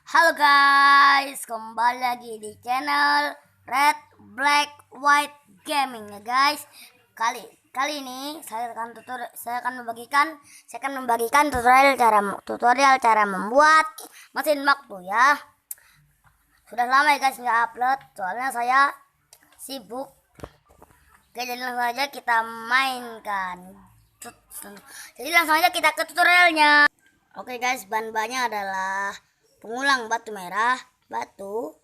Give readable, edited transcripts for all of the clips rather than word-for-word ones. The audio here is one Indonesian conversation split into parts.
Halo guys, kembali lagi di channel Red Black White Gaming ya guys. Kali ini saya akan membagikan tutorial cara membuat mesin waktu ya. Sudah lama ya guys nggak upload, soalnya saya sibuk. Oke, jadi langsung aja kita mainkan. Jadi langsung aja kita ke tutorialnya. Oke guys, bahan-bahannya adalah pengulang batu merah, batu,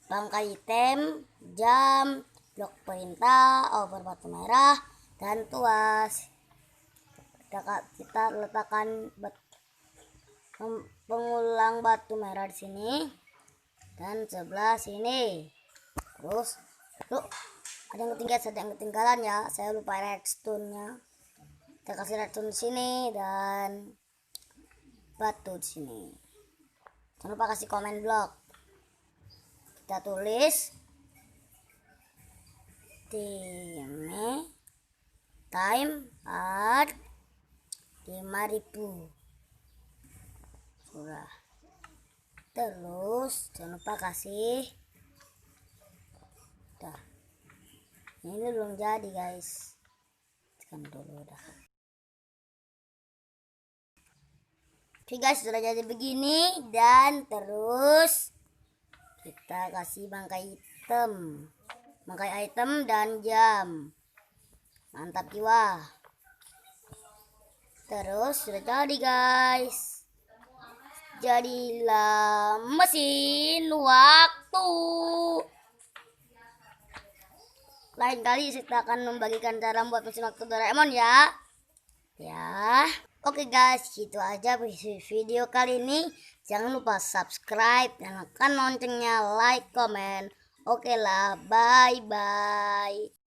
bangkai item, jam, blok perintah, over batu merah, dan tuas. Kita letakkan pengulang batu merah di sini dan sebelah sini. Terus, tuh ada yang ketinggalan ya. Saya lupa redstone-nya. Kita kasih redstone di sini dan batu di sini. Jangan lupa kasih komen blok. Kita tulis time at 5000. Sudah. Terus jangan lupa kasih. Dah. Ini belum jadi guys. Tekan dulu dah. Oke guys, sudah jadi begini dan terus kita kasih bangkai item dan jam. Mantap jiwa. Terus sudah jadi guys. Jadilah mesin waktu. Lain kali kita akan membagikan cara membuat mesin waktu Doraemon ya. Ya. Oke guys, gitu aja video kali ini. Jangan lupa subscribe, nyalakan loncengnya, like, komen. Oke lah, bye bye.